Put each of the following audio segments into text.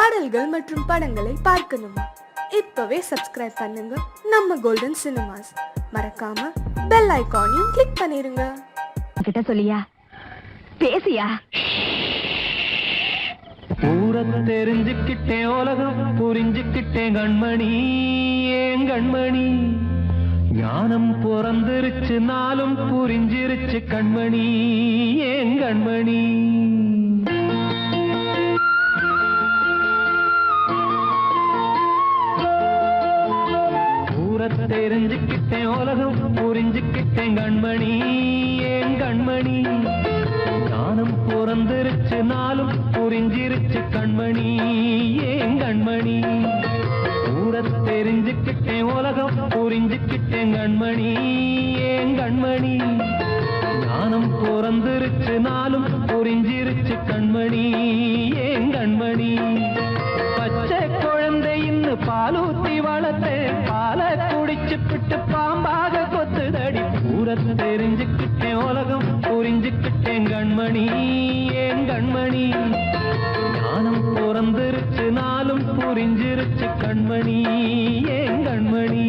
பாடல்கள் மற்றும் படங்களை பார்க்கணுமா? இப்பவே சப்ஸ்கிரைப் பண்ணுங்க நம்ம கோல்டன் சினிமாஸ். மறக்காம பெல் ஐகானையும் கிளிக் பண்ணிருங்க. கிட்ட சொல்லியா பேசியா? ஊரத்தை தெரிஞ்சுக்கிட்டேன், உலகம் புரிஞ்சுக்கிட்டேன் கண்மணி, ஏன் கண்மணி. ஞானம் பிறந்திருச்சு, நாளும் புரிஞ்சிருச்சு கண்மணி, ஏன் கண்மணி. ஊரத்தை தெரிஞ்சுக்கிட்டேன், உலகம் புரிஞ்சுக்கிட்டேன் கண்மணி, ஏன் கண்மணி. ஞானம் பிறந்திருச்சு, நாளும் புரிஞ்சிருச்சு கண்மணி, ஏன் கண்மணி. ஊரத் தெரிஞ்சுக்கிட்டேன், உலகம் புரிஞ்சுக்கிட்டேன் கண்மணி, ஏன் கண்மணி. ஞானம் பிறந்திருச்சு, நாளும் புரிஞ்சிருச்சு கண்மணி, ஏன் கண்மணி. பச்சை குழந்தை இன்னும் பாலூத்தி வளர்த்தேன், பாலை குடிச்சு பிட்டு பாம்பாக கொத்துதடி. ஊரத் தெரிஞ்சுக்கிட்டேன், உலகம் புரிஞ்சுக்கிட்டேன் கண்மணி, ஏன் கண்மணி. ஞானம் பிறந்திருச்சு, நாளும் புரிஞ்சிருச்சு கண்மணி, ஏன் கண்மணி.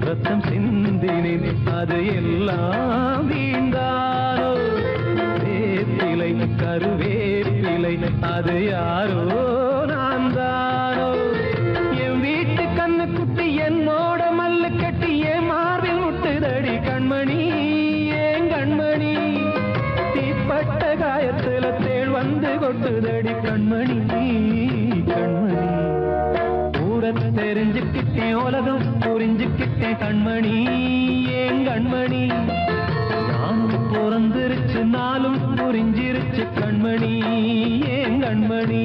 ரத்தம் சிந்தினேன், அது எல்லாம் வீண்டானோ. வேப்பிலை கருவேப்பிலை, அது யாரோ நான் தானோ. என் வீட்டு கண்ணு குட்டி என்னோட மல்லு கட்டி என் மார்பில் முட்டுதடி கண்மணி, ஏன் கண்மணி. தீப்பட்ட காயத்துல தேள் வந்து கொட்டுதடி கண்மணி, கண்மணி. தெரிஞ்சுக்கிட்டேன், உலகம் புரிஞ்சுக்கிட்டேன் கண்மணி, ஏன் கண்மணி. நானும் பிறந்திருச்சு, நாளும் புரிஞ்சிருச்சு கண்மணி, ஏன் கண்மணி.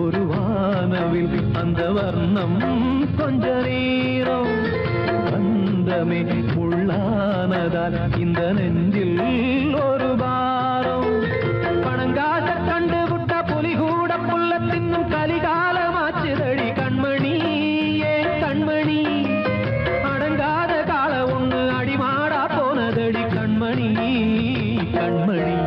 ஒரு வானவில் அந்த வர்ணம் கொஞ்ச நேரம் வந்தமே உள்ளானதால் இந்த நெஞ்சில் ஒரு பாரம். பணங்காச கண்டு விட்ட புலி கூட புல்ல தின்னும் கலிகாலமாச்சுதடி கண்மணி, ஏன் கண்மணி. அடங்காத கால ஒண்ணு அடிமாடா போனதடி கண்மணி, கண்மணி.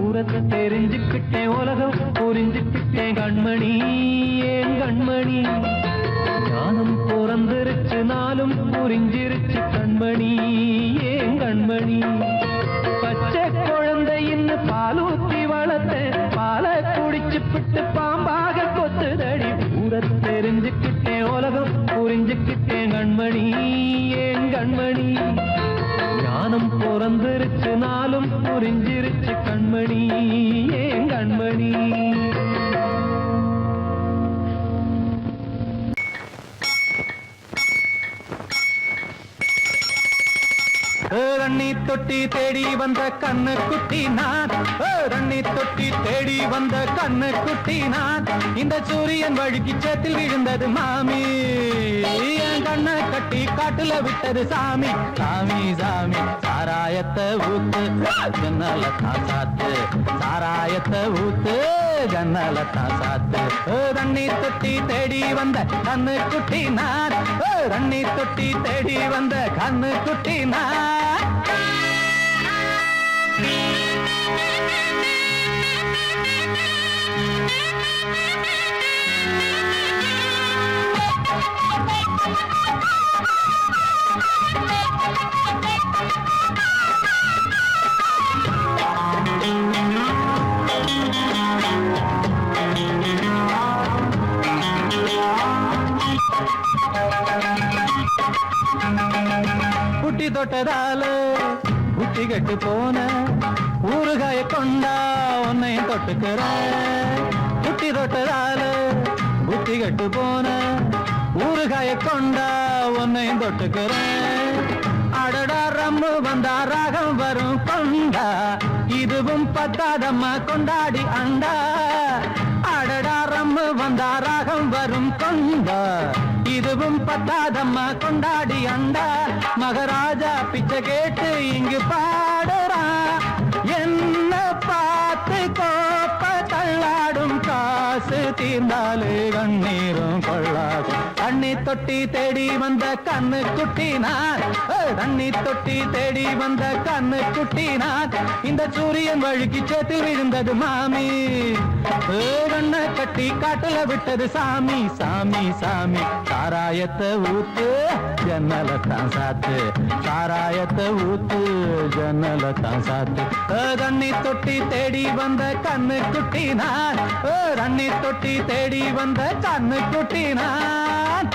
ஊரத்தை தெரிஞ்சுக்கிட்டேன், உலகம் புரிஞ்சுக்கிட்டேன் கண்மணி, ஏன் கண்மணி. ஞானம் பிறந்திருச்சு, நாளும் புரிஞ்சிருச்சு கண்மணி, ஏன் கண்மணி. பச்சை குழந்தை இன்னும் பாலூத்தி வளர்த்தேன், பாலை குடிச்சு பிட்டு பாம்பாக கொத்துதடி. ஊரத் தெரிஞ்சுக்கிட்டேன், உலகம் புரிஞ்சுக்கிட்டேன் கண்மணி, ஏன் கண்மணி. ஞானம் பிறந்திருச்சு, நாளும் புரிஞ்சிருச்சு கண்மணி, ஏன் கண்மணி. ரண்ணி தொட்டி தேடி வந்த கண்ணு குட்டி நான், ரண்ணி தொட்டி தேடி வந்த கண்ணு குட்டி நான். இந்த சூரியன் வழுக்கி சேத்தில் விழுந்தது மாமி, என் கண்ணை கட்டி காட்டுல விட்டது சாமி, சாமி சாமி. சாராயத்தை ஊத்து ஜன்னல தான் சாத்து, சாராயத்தை ஊத்து ஜன்னல தான் சாத்து. ரண்ணி தொட்டி தேடி வந்த கண்ணு குட்டி நான், ரண்ணி தொட்டி தேடி வந்த கண்ணு குட்டி நான். புத்தி தொட்டதால புத்தி கெட்டு போன ஊறுகாய கொண்டா உன்னையும் தொட்டுக்கிற புத்தி தொட்டதால புத்தி கெட்டு போன ஊறுகாய கொண்டா உன்னையும் தொட்டுக்கிற அடடா ரம்மு வந்தா ராகம் வரும் கொண்டா இதுவும் பத்தாதம்மா கொண்டாடி அண்டா அடடா ரம்மு வந்தா ராகம் வரும் கொண்டா இதுவும் பத்தாதம்மா கொண்டாடி அண்டா மகாராஜா பிச்சை கேட்டு இங்கு பாடுறான் என்ன பார்த்து கோப்ப தள்ளாடும் காசு தீர்ந்தாலே கண்ணீரும் கொள்ளாது தண்ணி தொட்டி தேடி வந்த கண்ணு குட்டினான் தண்ணி தொட்டி தேடி வந்த கண்ணு குட்டினான் இந்த சூரியன் வழுக்கி சேர்த்து விழுந்தது மாமி கண்ணை கட்டி காட்டுல விட்டது சாமி சாமி சாமி சாராயத்தை ஊத்து ஜன்னலத்தான் சாத்து சாராயத்தை ஊத்து ஜன்னலத்தான் சாத்து தண்ணி தொட்டி தேடி வந்த கண்ணு குட்டினான் தண்ணி தொட்டி தேடி வந்த கண்ணு குட்டினான்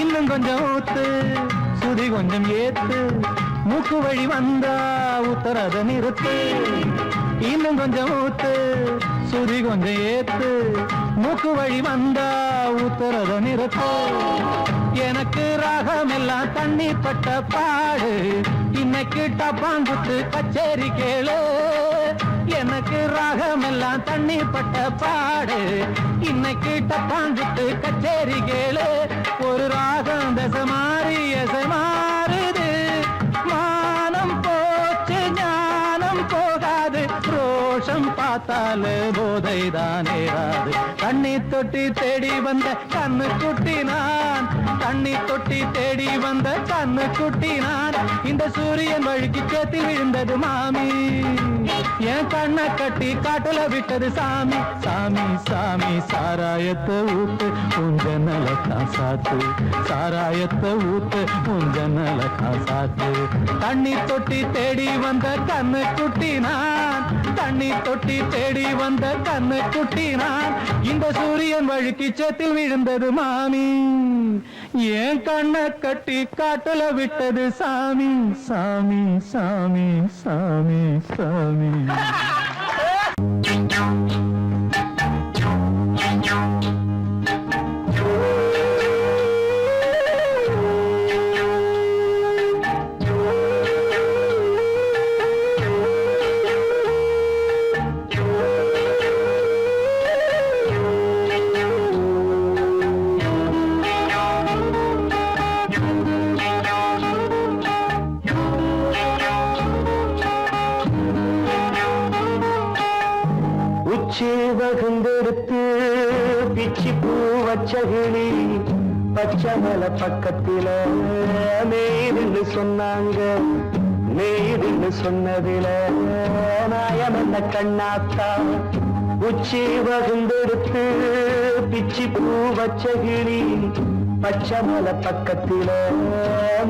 இன்னும் கொஞ்சம் ஊத்து சுதி கொஞ்சம் ஏத்து மூக்கு வழி வந்தா உத்தரத நிறுத்து இன்னும் கொஞ்சம் ஊத்து சுதி கொஞ்சம் ஏத்து மூக்கு வழி வந்தா உத்தரத நிறுத்து எனக்கு ராகம் எல்லாம் தண்ணி பட்ட பாடு இன்னைக்கு டப்பாங்குத்து கச்சேரி கேளு எனக்கு ராகம் எல்லாம் தண்ணி பட்ட பாடு இன்னைக்கு டப்பாங்குத்து கச்சேரி கேளு ஒரு ராகம் தசை மாறி எசை மாறுது மானம் போச்சு ஞானம் போகாது ரோஷம் பார்த்தாலே போதைதான் ஏறாது தண்ணி தொட்டி தேடி வந்த கண்ணு குட்டினான் தண்ணி தொட்டி தேடி வந்த கண்ணு குட்டினான் இந்த சூரியன் வழுக்கி சேர்த்து விழுந்தது மாமி என் கண்ணை கட்டி காட்டுல விட்டது சாமி சாமி சாமி சாராயத்தை ஊத்து உஞ்சனலத்தான் சாத்து சாராயத்தை ஊத்து உஞ்சனலத்தான் சாத்து தண்ணி தொட்டி தேடி வந்த கண்ணு குட்டினான் தண்ணி தொட்டி தேடி வந்த கண்ணு குட்டினான் இந்த சூரியன் வழுக்கி சேத்தில் விழுந்தது மாமி என் கண்ணை கட்டி காட்டுல விட்டது சாமி சாமி சாமி சாமி சாமி வகுந்தெடுத்து பிச்சி பூ வச்சகிளி பச்சமல பக்கத்தில மேய்துன்னு சொன்னாங்க மேய்துன்னு சொன்னதில நாயம் என்ன கண்ணாத்தா உச்சி வகுந்தெடுத்து பிச்சி பூ வச்சகிளி பச்சமல பக்கத்தில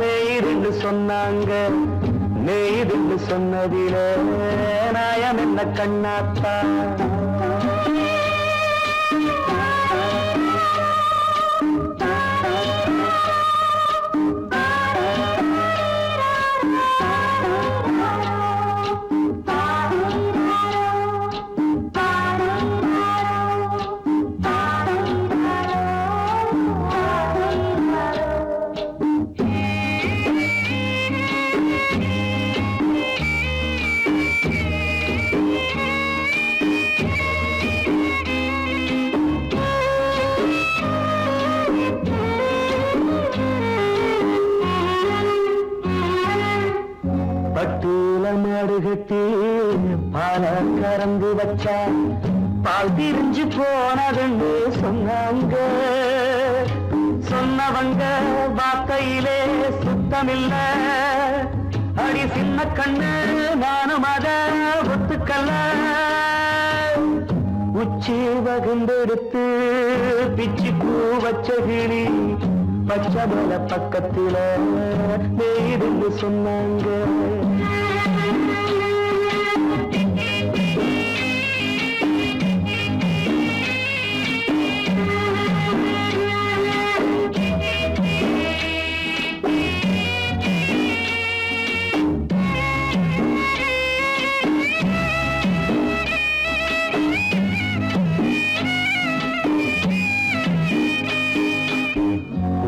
மேய்துன்னு சொன்னாங்க மேய்துன்னு சொன்னதில நாயம் என்ன கண்ணாத்தா மாடுகட்டி பால கறந்து வச்சா பால் திரிஞ்சு போனதுன்னு சொன்னாங்க சொன்னவங்க வார்த்தையிலே சுத்தமில்ல அடி சின்ன கண்ணு நானும் அத ஒத்துக்கல்ல உச்சி வகுந்தெடுத்து பிச்சு பூ வச்ச கிளி பச்சை மலை பக்கத்தில நேருன்னு சொன்னாங்க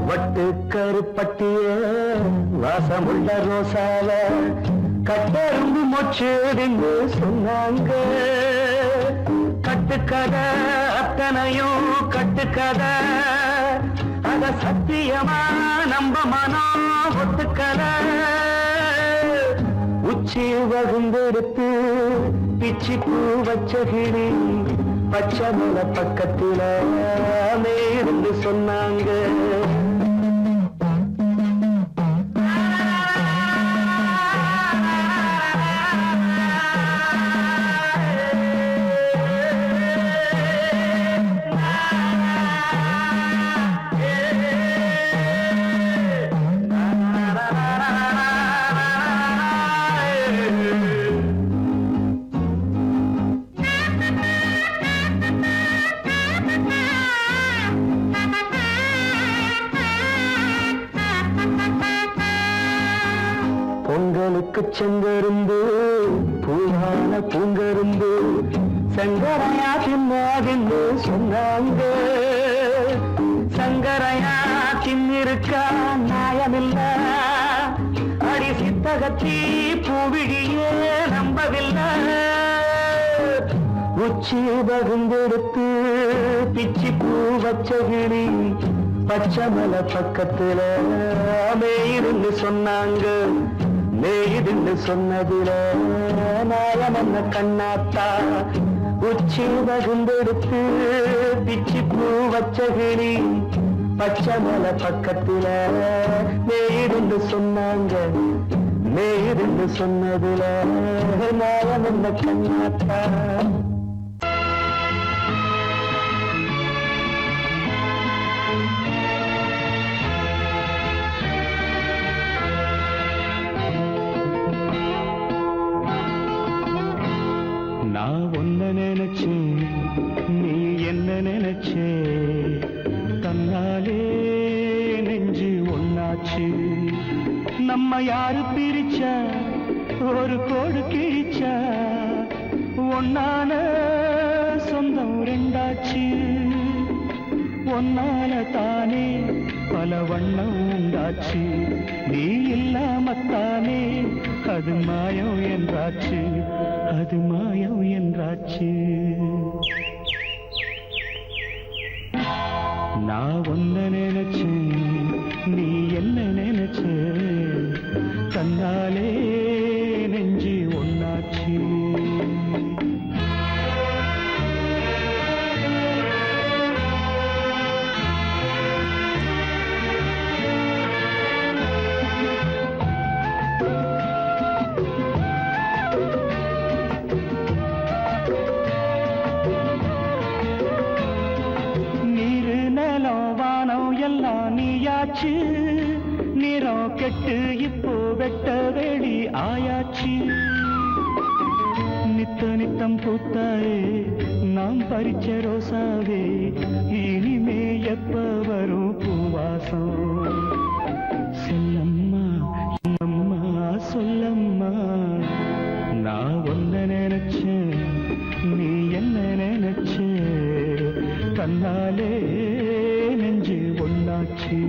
வட்டு கருப்பட்டிய வாசமுள்ள ரோசால கட்டரும்பு மொச்சுடுன்னு சொன்னாங்க கட்டுக்கதை அத்தனையும் கட்டுக்கதை அத சத்தியமா நம்ப மனம் ஒத்துக்கதை உச்சி வகுந்தெடுத்து பிச்சி பூ வச்ச கிளி பச்சை மலை பக்கத்தில நேர்ந்து சொன்னாங்க பொங்கலுக்கு செங்கருந்து பூவான பூங்கருந்து சங்கரையா தின்னாதின்னு சொன்னாங்க சங்கரையா தின்னிருக்கா நியாயமில்ல அடி சித்தகத்தி பூவிழியே நம்பவில்லை உச்சி பகுந்தெடுத்து பிச்சி பூ வச்ச கிளி பச்சை மலை பக்கத்துல மேயிருந்து சொன்னாங்க மேயிருந்து சொன்னதில நாயம் என்ன கண்ணாத்தா உச்சி பகுந்தெடுத்து பிச்சி பூ வச்ச கிளி பச்சை மலை பக்கத்துல மேயிருந்து சொன்னாங்க மேயிருந்து சொன்னதில நாயம் என்ன கண்ணாத்தா நான் ஒன்ன நினைச்சேன் நீ என்ன நினைச்சே தன்னாலே நெஞ்சு ஒன்னாச்சு நம்ம யாரு பிரிச்சா ஒரு கோடு கிழிச்சா ஒன்னான சொந்தம் ரெண்டாச்சு ஒன்னால தானே பல வண்ணம் உண்டாச்சு நீ இல்லாமத்தானே அது மாயம் என்றாச்சு அது மாயம் என்றாச்சு நான் ஒன்ன நினைச்சேன் நீ என்ன நினைச்சே தன்னாலே நெஞ்சு ஒன்னாச்சு நிறம் கெட்டு இப்போ வெட்ட வெளி ஆயாச்சு நித்த நித்தம் பூத்தாயே நாம் பறிச்ச ரோசாவே இனிமே எப்ப வரும் பூவாசம் செல்லம்மா அம்மா சொல்லம்மா நான் ஒன்ன நினைச்சேன் நீ என்ன நினைச்சே தன்னாலே நெஞ்சு ஒன்னாச்சு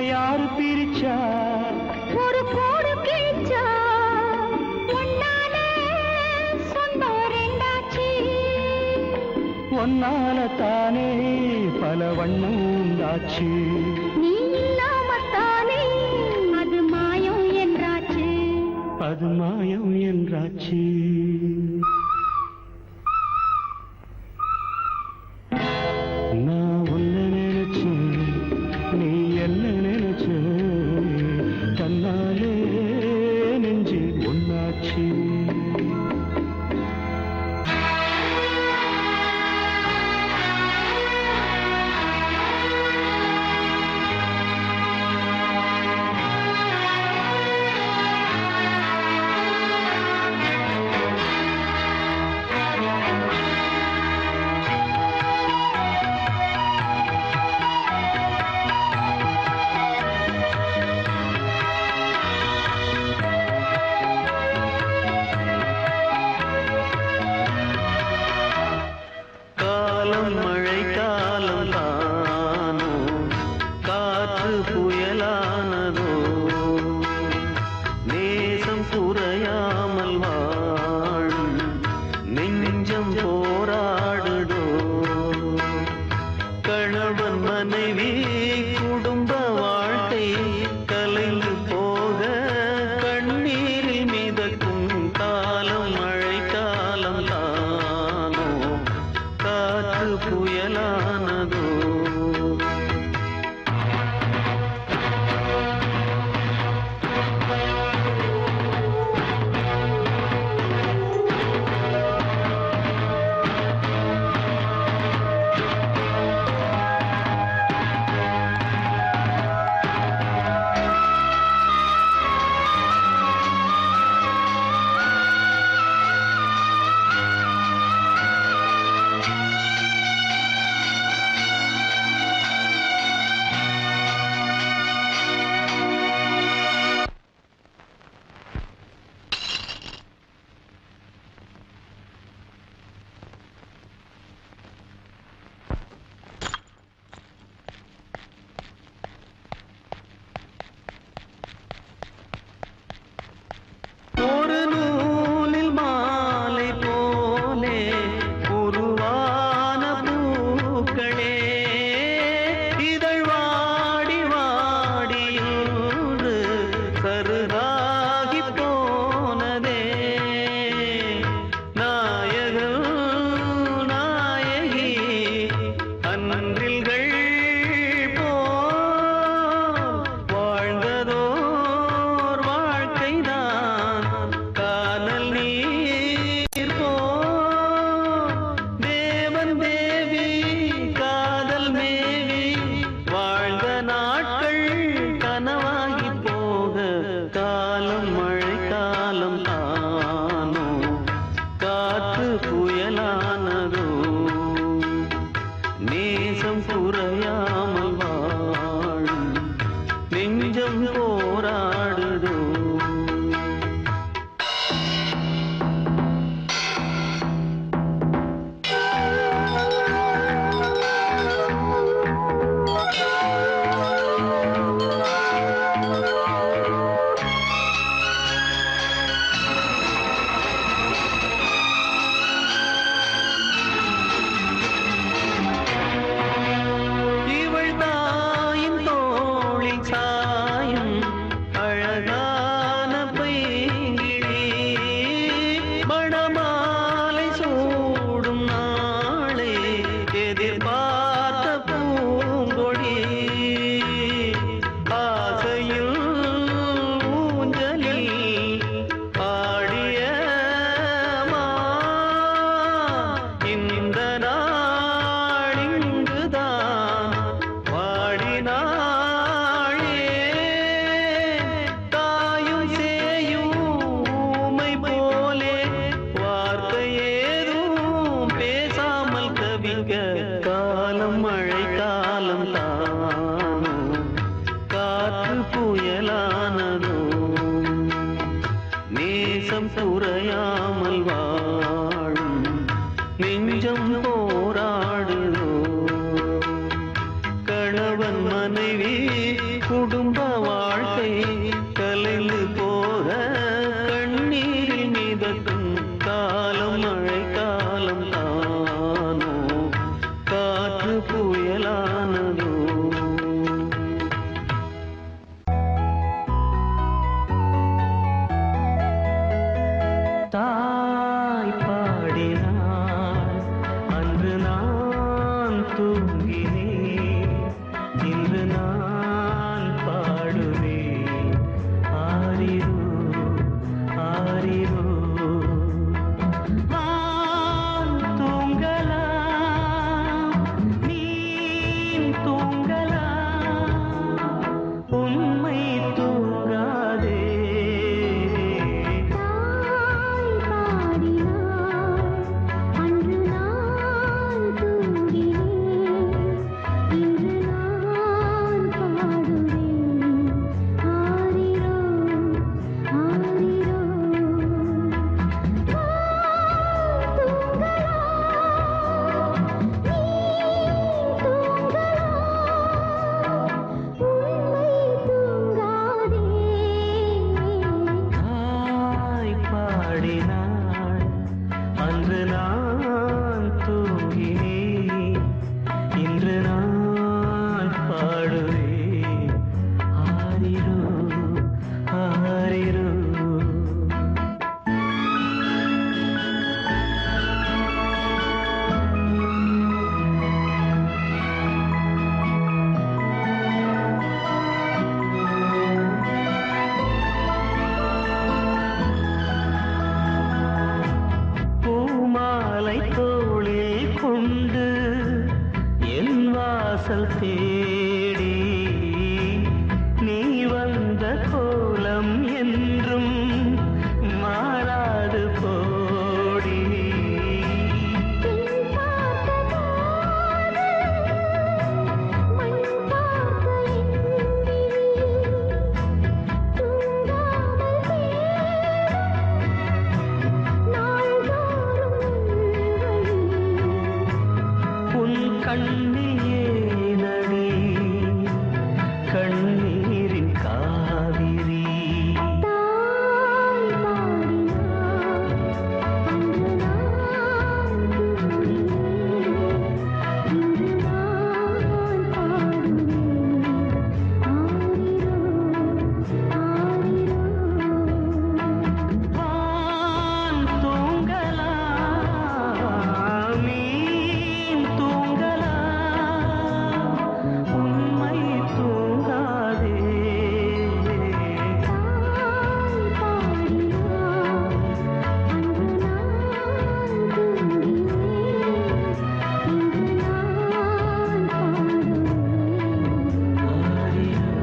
யாரு பிரிச்சா ஒரு போடு கிழிச்சா ஒன்னாலே சொந்தம் ரெண்டாச்சு. ஒன்னால தானே பல வண்ணம் உண்டாச்சு. நீ இல்லாமத்தானே அது மாயம் என்றாச்சு. அது மாயம் என்றாச்சு. நான் உன்னை நினைச்சேன், நீ என்ன நினைச்ச, தன்னாலே நெஞ்சு ஒன்னாச்சு. மழை காலம் தானோ காற்று புயலானதோ நேசம் குறையாமல் வாழும் நெஞ்சம் போராடுதோ. கணவன் மனைவி குடும்ப வாழ்க்கை கலைந்து போக கண்ணீரில் மிதக்கும் காலம் மழை காலம் தானோ காற்று புயலானதோ. ஒரு நூலில் மாலை போலே உருவான பூக்களே இதழ் வாடி வாடியோடு கருதாகி போனதே. நாயகன் நாயகி அன்றில்கள் வாழ்ந்ததோர் வாழ்க்கைதான் கானல் நீர் போ. தேவன் தேவி காதல் மேவி வாழ்ந்த நாட்கள் கனவாகி போக காலம் மழை காலம் தானோ காற்று புயலானதோ நேசம் குறையாமல் வாழும் நெஞ்சம் போராடுதோ. இவள் தாயின் தோளில் சாயும் அழகான பைங்கிழி மணமாலை சூடும் நாளை எதிர்பார்த்த பூங்கொடி. ஆசையில் ஊஞ்சலில் ஆடிய இந்த நாளிங்குதான் வாடினாளே. தாயும் சேயும் ஊமை போலே வார்த்தை ஏதும் பேசாமல் தவிக்க காலம் மழை காலம் தானோ காற்று புயலானதோ நேசம் குறையாமல் வாழும் நெஞ்சம் போராடுதோ. கணவன் மனைவி குடும்ப வாசல் தேடி நீ வந்த கோலம் என்றும் மாறாது போடி. உன் கண்ணியே நடி கண்ணீரின் காவிரி. வான் தூங்கலாம், மீன் தூங்கலாம், உண்மை தூங்காதே. ஆரிரோ,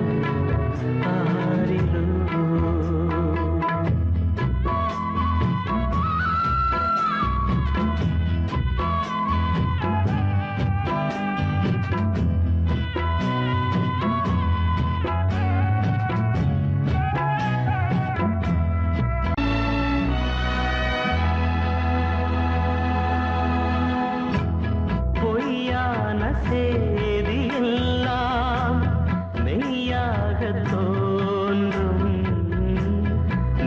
ஆரிரோ. பொய்யான செய்தி எல்லாம் மெய்யாக தோன்றும்.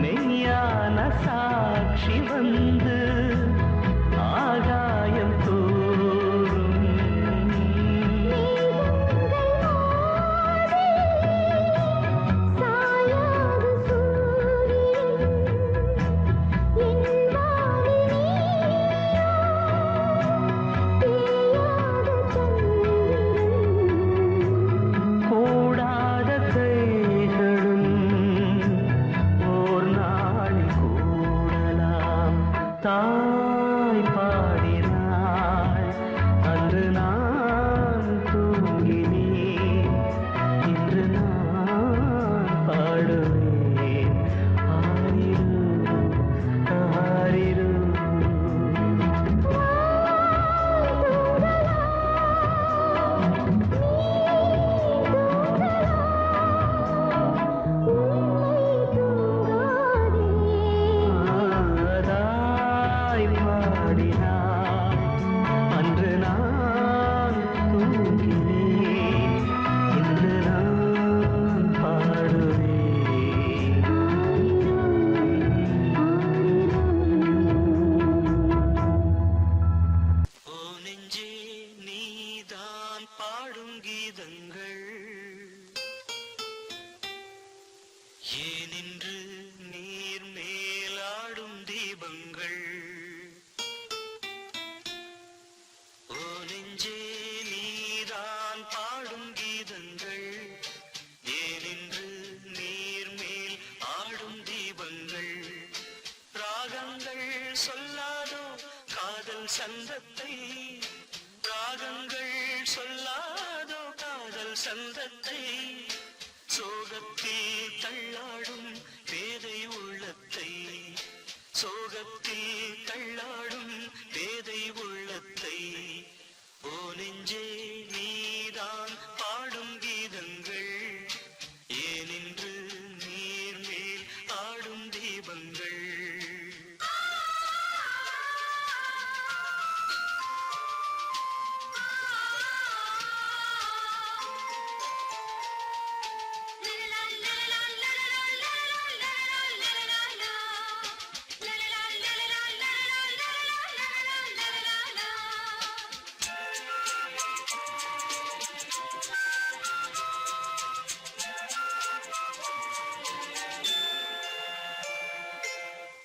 மெய்யான சாட்சி வந்து ஆகாயம் தோறும். கூடாத கைகளும் ஓர் நாளில் கூடலாம். தாய் பாடினாள் அன்று நான் தூங்கினேன், இன்று நான் பாடுவேன். ஆரிரோ, ஆரிரோ. தாய் பாடினாள் அன்று நான் தூங்கினேன், இன்று நான் பாடுவேன். ஓ நெஞ்சே நீதான் பாடும் கீதங்கள், ஏனின்று நீர் மேலாடும் தீபங்கள். ஓ நெஞ்சே நீதான் பாடும் கீதங்கள், ஏனின்று நீர் மேல் ஆடும் தீபங்கள். ராகங்கள் சொல்லாதோ காதல் சந்தத்தை, ராகங்கள் சொல்லாதோ காதல் சந்தத்தை. சோகத்தில் தள்ளாடும் பேதை உள்ளத்தை, சோகத்தில் தள்ளாடும் பேதை உள்ளத்தை. ஓ நெஞ்சே நீதான் பாடும் கீதங்கள், ஏனின்று நீர் மேல் ஆடும் தீபங்கள்.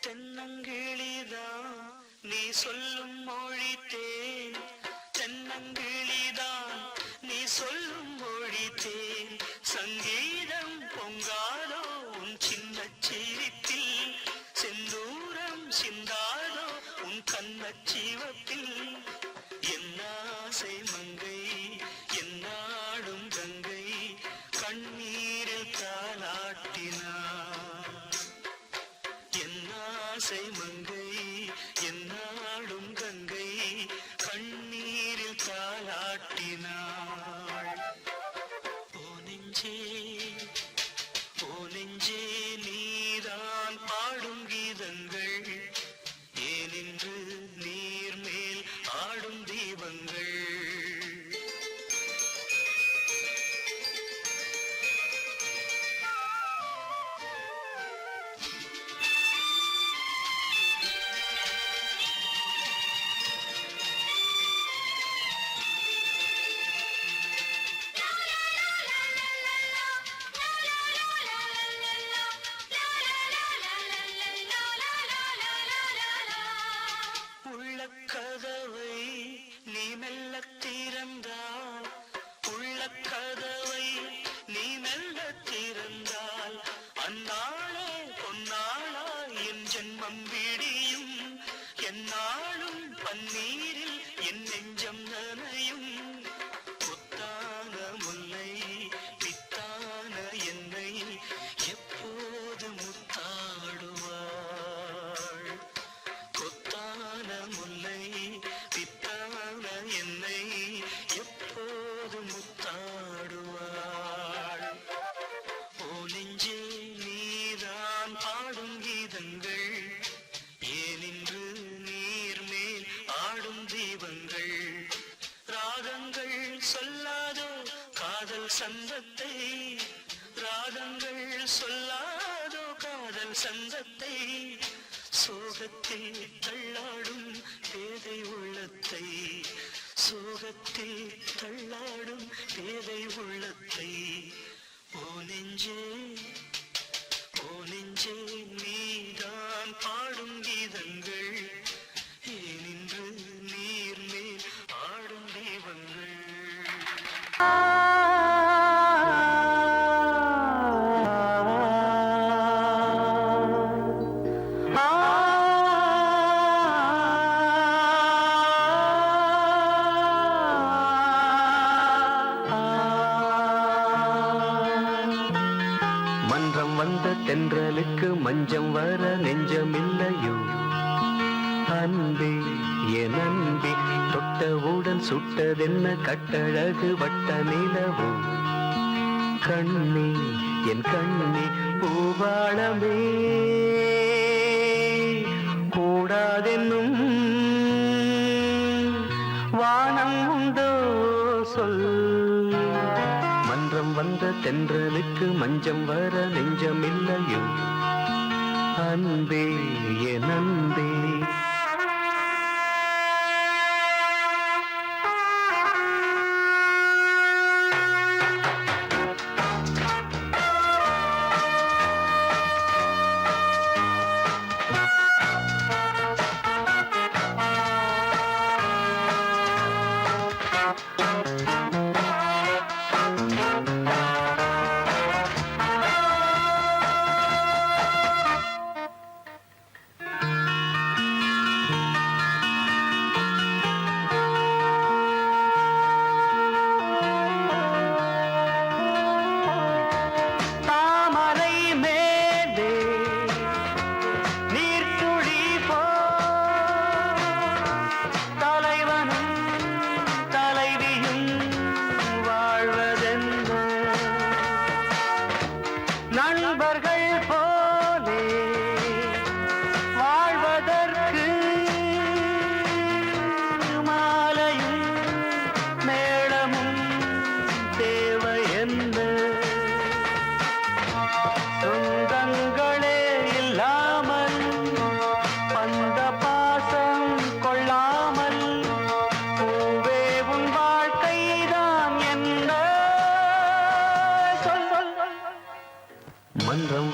தென்னங்கிளிதான் நீ சொல்லும் மொழி தேன், தென்னங்கிளிதான் நீ சொல்லும் மொழி தேன். சங்கீதம் பொங்காதோ உன் சின்ன சிரிப்பில், செந்தூரம் சிந்தாதோ உன் கண்ணச் சிவப்பில். என்னாசை மங்கை என்னா காட்டினாள். ஓ நெஞ்சே ஓ நெஞ்சே நீதான் பாடும் கீதங்கள் ஏனின்று நீர் மேல் ஆடும் தீபங்கள். உள்ளக்கதவை நீ மெல்லத் திறந்தால், உள்ளக்கதவை நீ மெல்லத் திறந்தால், அந்நாளே பொன்னாளா என் ஜென்மம் விடியும். எந்நாளும் பன்னீரில் என் நெஞ்சம் நனையும். புத்தான முல்லை பித்தான என்னை எப்போது முத்தாடுவாள். கொத்தான முல்லை பித்தான என்னை எப்போது முத்தாடுவாள். ஓ நெஞ்சே நீதான் பாடும் கீதங்கள் ஏனின்று நீர் மேல் ஆடும் தீபங்கள். ராகங்கள் சொல்லாதோ காதல் சந்தத்தை, ராகங்கள் சொல்லாதோ காதல் சந்தத்தை. சோகத்தில் தள்ளாடும் பேதை உள்ளத்தை, சோகத்தில் தள்ளாடும் பேதை உள்ளத்தை. ஓ நெஞ்சே ஓ நெஞ்சே நீதான் பாடும் கீதங்கள் ஏனின்று நீர் மேல் ஆடும் தீபங்கள். மன்றம் வந்த தென்றலுக்கு மஞ்சம் வர நெஞ்சமில்லையோ அன்பே என் அன்பே. தொட்டவுடன் சுட்டதென்ன கட்டழகு வட்ட நிலவோ கண்ணே என் கண்ணே பூவாளமே. கூடாதென்னும் வானம் உண்டோ சொல். மன்றம் வந்த தென்றலுக்கு மஞ்சம் வர நெஞ்சமில்லையோ அன்பே என் அன்பே.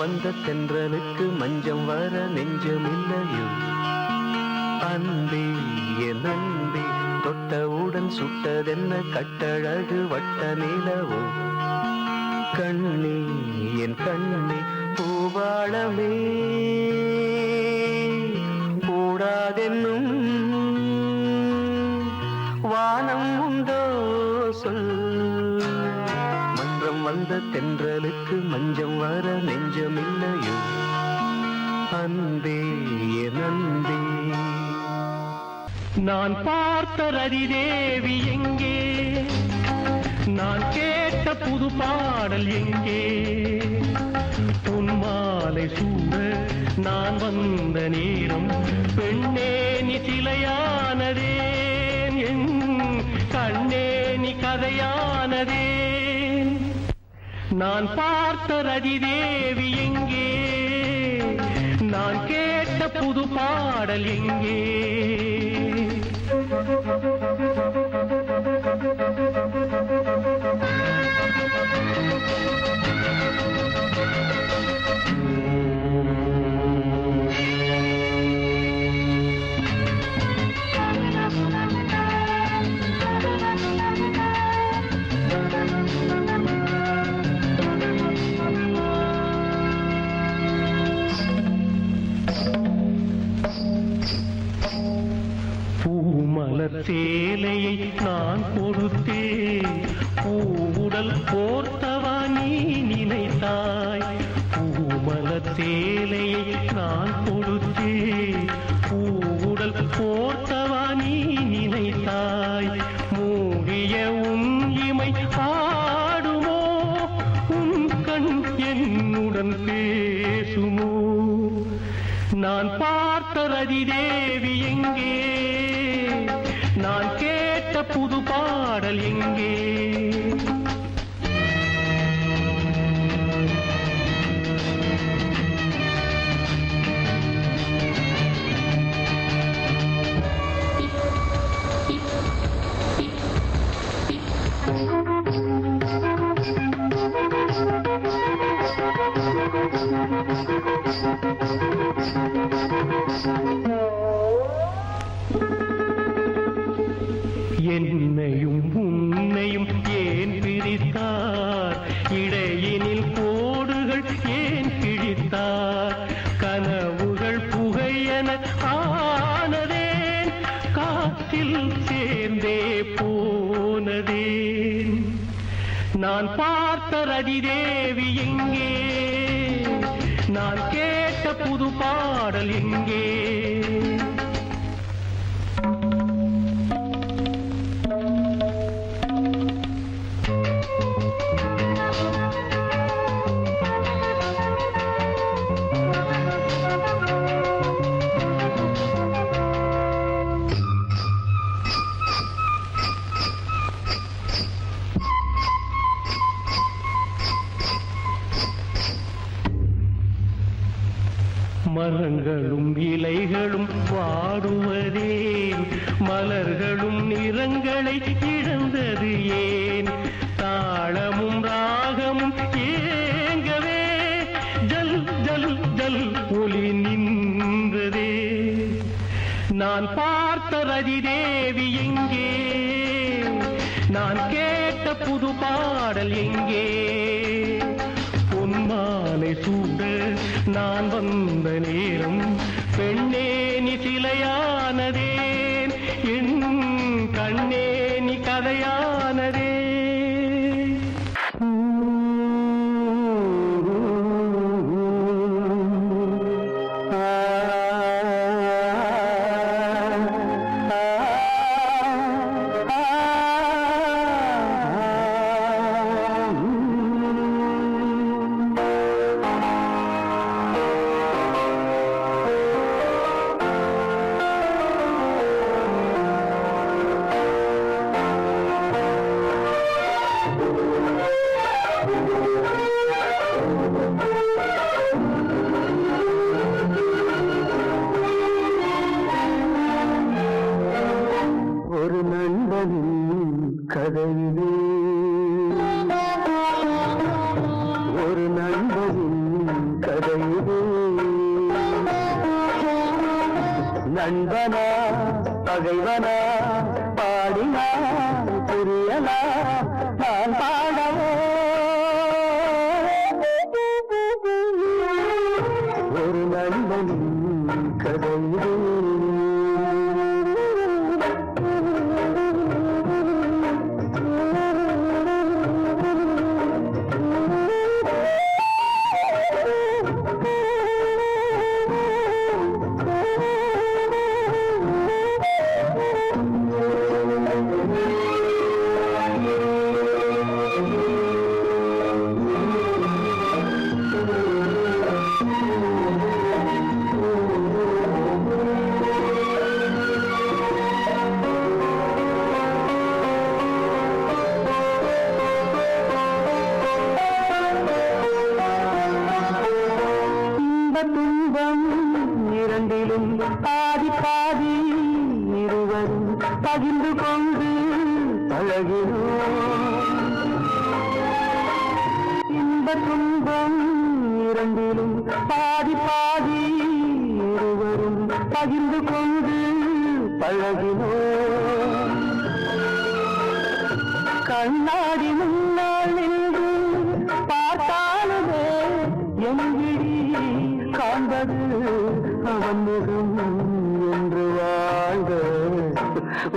வந்த தென்றலுக்கு மஞ்சம் வர நெஞ்சமில்லையோ அன்பே என் அன்பே தொட்டவுடன் சுட்டதென்ன கட்டழகு வட்ட நிலவோ கண்ணே என் கண்ணே பூவாளமே கூடாதென்னும் வானம் உண்டோ சொல் மன்றம் வந்த தென்றலுக்கு மஞ்சம் வர நெஞ்சமில்லையோ அன்பே என் அன்பே நான் பார்த்த ரதிதேவி எங்கே நான் கேட்ட புது பாடல் எங்கே பொன்மாலை சூட நான் வந்த நேரம் பெண்ணே நீ சிலையானதே என் கண்ணே நீ கதையானதே நான் பார்த்த ரதி தேவி எங்கே நான் கேட்ட புது பாடல் எங்கே பூமலர் சேலையை நான் கொடுத்தேன் பூவுடல் போர்த்தவா நீ நினைத்தாய் பூமலர் சேலையை நான் கொடுத்தேன் பூவுடல் போர்த்தவா நீ நினைத்தாய் மூடிய உன் இமை ஆடுமோ உன் கண் என்னுடன் பேசுமோ நான் பார்த்த ரதி தேவி எங்கே நான் கேட்ட புது பாடல் எங்கே என்னையும் உன்னையும் ஏன் பிரித்தார் இடையினில் கோடுகள் ஏன் கிழித்தார் கனவுகள் புகையென ஆனதேன் காற்றில் சேர்ந்தே போனதேன் நான் பார்த்த ரதி தேவி எங்கே நான் கேட்ட புது பாடல் எங்கே மரங்களும் இலைகளும் வாடுவதே மலர்களும் நிறங்களை இழந்தது ஏன் தாளமும் ராகமும் ஏங்கவே ஜல் ஜல் ஜல் ஒளி நின்றதே நான் பார்த்த ரதி தேவி எங்கே நான் கேட்ட புது பாடல் எங்கே பொன்மாலை சூட நான் வந்த நேரம் பெண்ணே நீ சிலையானதேன் என் கண்ணே நீ கதையானதே ஒரு நண்பனின் கதையிலே ஒரு நண்பனின் கதையிலே நண்பனா பகைவனா பாடினான் புரியலா நான் பாடவோ ஒரு நண்பனின் கதையிலே பழகினோம் இன்ப துன்பம் இரண்டிலும் பாதி பாதி இருவரும் பகிர்ந்து கொண்டு பழகினோம் கண்ணாடி முன்னால் நின்று பார்த்தாலுமே எங்கிடி காண்பது அவன் முகம் என்று வாழ்ந்த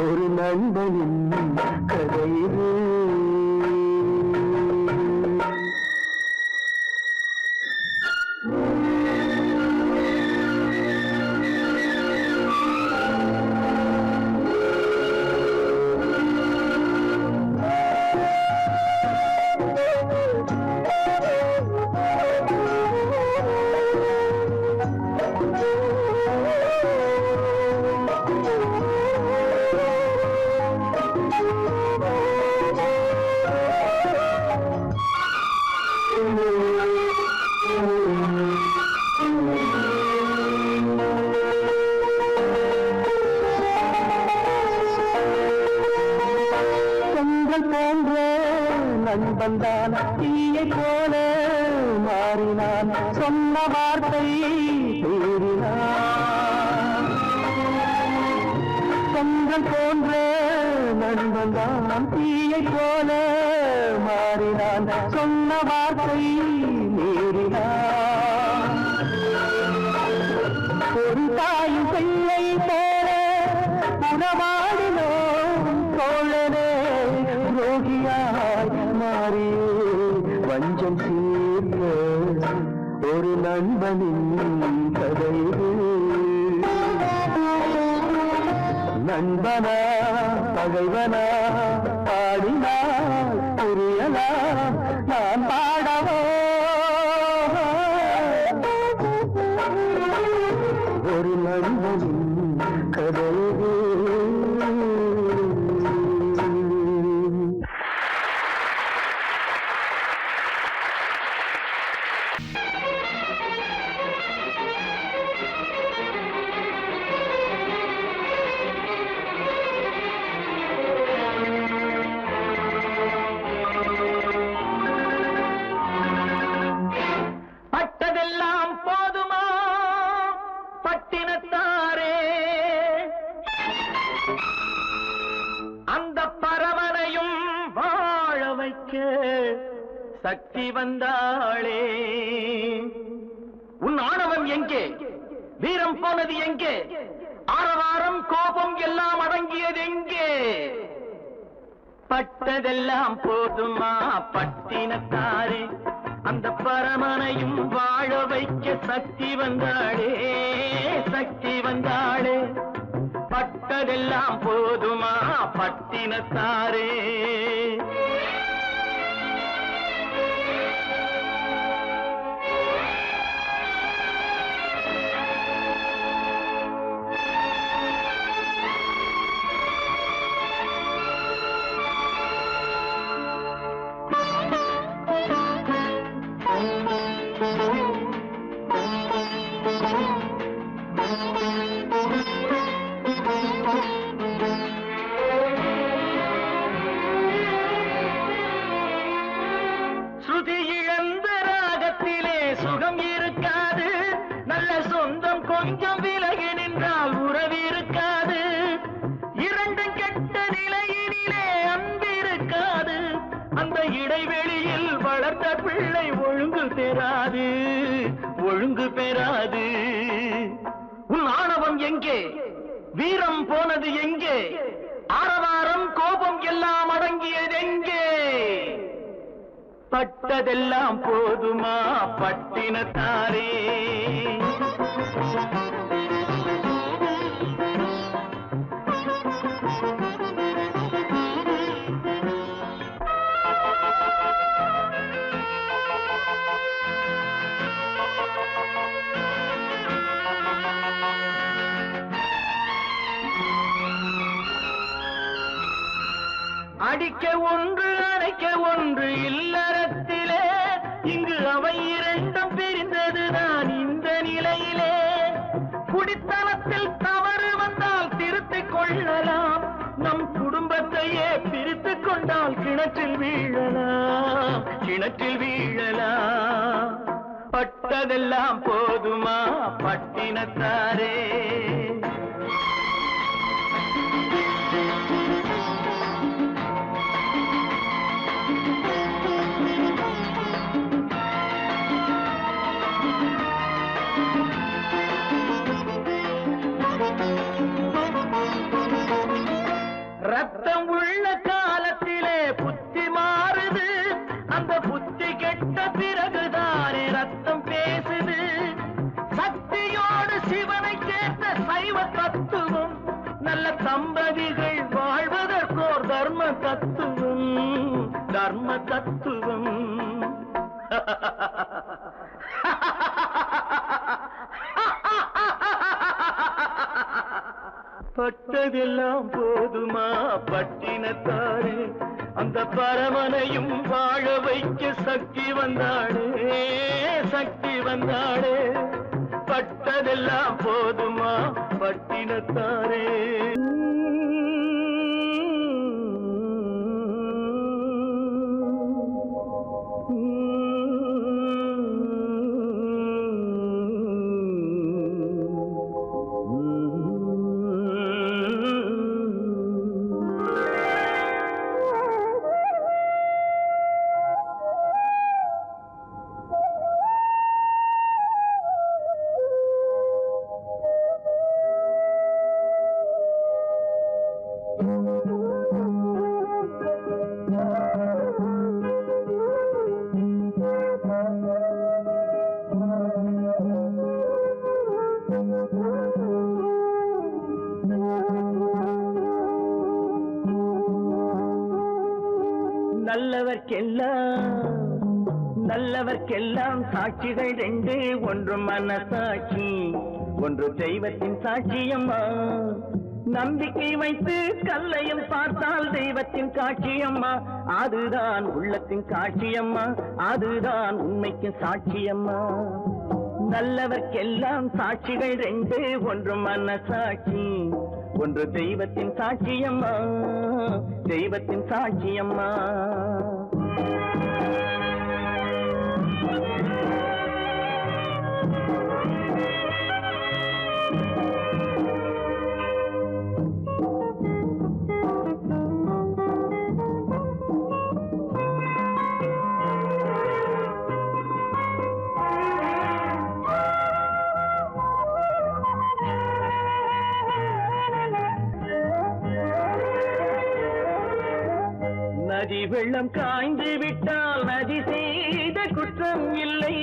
ஒரு நண்பனின் கதை இது போன்ற நண்பன்தான் தீயை போல மாறினான் சொன்ன வார்த்தை மீறினான் சொந்தம் போன்ற நண்பன்தான் தீயை போல மாறினான் சொன்ன வார்த்தை மீறினான் ஒரு தாயும் பிள்ளை போல உறவாடினோம் தோழனே ரோகியாய் மாறி வஞ்சம் தீர்ந்த ஒரு நண்பனின் கதை நண்பனா பகைவனா பாடினால் புரியலா நான் பாடவோ ஒரு நண்பனின் கதை பட்டதெல்லாம் போதுமா பட்டினத்தாரே அந்த பரவனையும் வாழ வைக்க சக்தி வந்தாளே உன் ஆணவம் எங்கே வீரம் போனது எங்கே ஆரவாரம் கோபம் எல்லாம் அடங்கியது எங்கே பட்டதெல்லாம் போதுமா பட்டினத்தாரே அந்த பரமனையும் வாழ வைக்க சக்தி வந்தாளே சக்தி வந்தாளே பட்டதெல்லாம் போதுமா பட்டினத்தாரே ஸ்ருதி இழந்த ராகத்திலே சுகம் இருக்காது நல்ல சொந்தம் கொஞ்சம் விலகி நின்றால் உறவு இருக்காது இரண்டும் கெட்ட நிலையினிலே அன்பு இருக்காது அந்த இடைவெளியில் வளர்த்த பிள்ளை ஒழுங்கு பெறாது ஒழுங்கு பெறாது உன் ஆணவம் எங்கே வீரம் போனது எங்கே ஆரவாரம் கோபம் எல்லாம் அடங்கியது எங்கே பட்டதெல்லாம் போதுமா பட்டினத்தாரே அடிக்க ஒன்று அணைக்க ஒன்று இல்லறத்திலே இங்கு அவை இரண்டும் பிரிந்ததுதான் இந்த நிலையிலே குடித்தனத்தில் தவறு வந்தால் திருத்திக் கொள்ளலாம் நம் குடும்பத்தையே பிரித்து வைத்துக் கொண்டால் கிணற்றில் வீழலாம், கிணற்றில் வீழலாம். பட்டதெல்லாம் போதுமா பட்டினத்தாரே? ரத்தம் உள்ள காலத்திலே புத்தி மாறுது, அந்த புத்தி கெட்ட பிறகுதானே ரத்தம் பேசுது. சக்தியோடு சிவனை கேட்ட சைவ தத்துவம், நல்ல தம்பதிகள் வாழ்வதற்கோர் தர்ம தத்துவம், தர்ம தத்துவம். பட்டதெல்லாம் போதுமா பட்டினத்தாரே? அந்த பரமனையும் வாழ வைக்க சக்தி வந்தாளே, சக்தி வந்தாளே. பட்டதெல்லாம் போதுமா பட்டினத்தாரே? நல்லவர்க்கெல்லாம் சாட்சிகள் ரெண்டு, ஒன்று மனசாட்சி, ஒன்று தெய்வத்தின் சாட்சியம்மா. நம்பிக்கை வைத்து கல்லையும் பார்த்தால் தெய்வத்தின் காட்சியம்மா. அதுதான் உள்ளத்தின் காட்சியம்மா, அதுதான் உண்மைக்கு சாட்சியம்மா. நல்லவர்க்கெல்லாம் சாட்சிகள் ரெண்டு, ஒன்று மனசாட்சி, ஒன்று தெய்வத்தின் சாட்சியம்மா, தெய்வத்தின் சாட்சியம்மா. நதி வெள்ளம் காய்ந்து விட்டால் நதி செய்த குற்றம் இல்லை,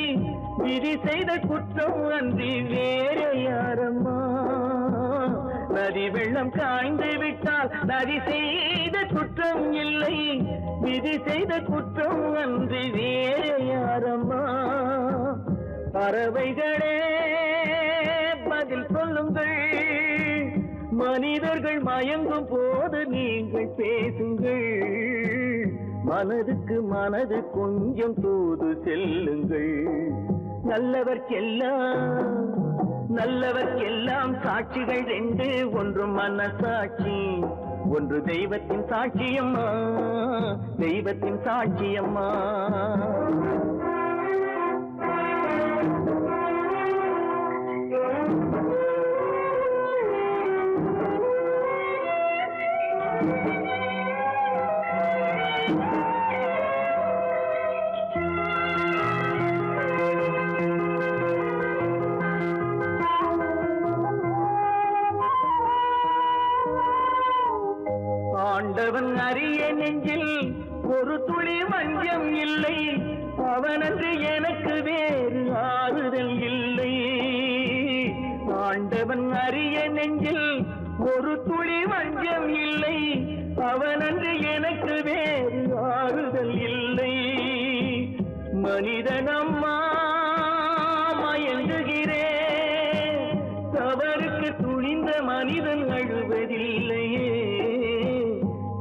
விதி செய்த குற்றம் அன்றி வேற யாரம்மா. நதி வெள்ளம் காய்ந்து விட்டால் நதி செய்த குற்றம் இல்லை, விதி செய்த குற்றம் அன்றி வேற யாரம்மா. பறவைகளே பதில் சொல்லுங்கள், மனிதர்கள் மயங்கும் போது நீங்கள் பேசுங்கள். மனதுக்கு மனது கொஞ்சம் தூது செல்லுங்கள். நல்லவர்க்கெல்லாம் சாட்சிகள் ரெண்டு, ஒன்று மனசாட்சி, ஒன்று தெய்வத்தின் சாட்சியம்மா, தெய்வத்தின் சாட்சியம்மா. ஆண்டவன் அறிய நெஞ்சில் ஒரு துளி வஞ்சம் இல்லை, அவனன்று எனக்கு வேறு ஆறுதல் இல்லை. ஆண்டவன் அறிய நெஞ்சில் ஒரு துளி வஞ்சம் இல்லை, அவனன்று எனக்கு வேறு ஆறுதல் இல்லை. மனிதனம்மா மயங்குகிறேன், தவறுக்கு துணிந்த மனிதன் அழுவதில்லையே,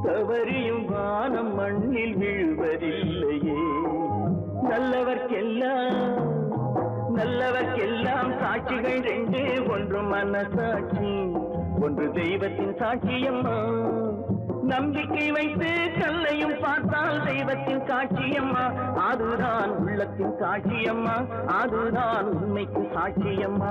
தவறியும் வானம் மண்ணில் விழுவதில்லையே. நல்லவர்க்கெல்லாம் சாட்சிகள் ரெண்டு, ஒன்று மனசாட்சி, ஒன்று தெய்வத்தின் சாட்சியம்மா. நம்பிக்கை வைத்து கல்லையும் பார்த்தால் தெய்வத்தின் காட்சியம்மா அதுதான் உள்ளத்தின் காட்சியம்மா அதுதான் உண்மைக்கு சாட்சியம்மா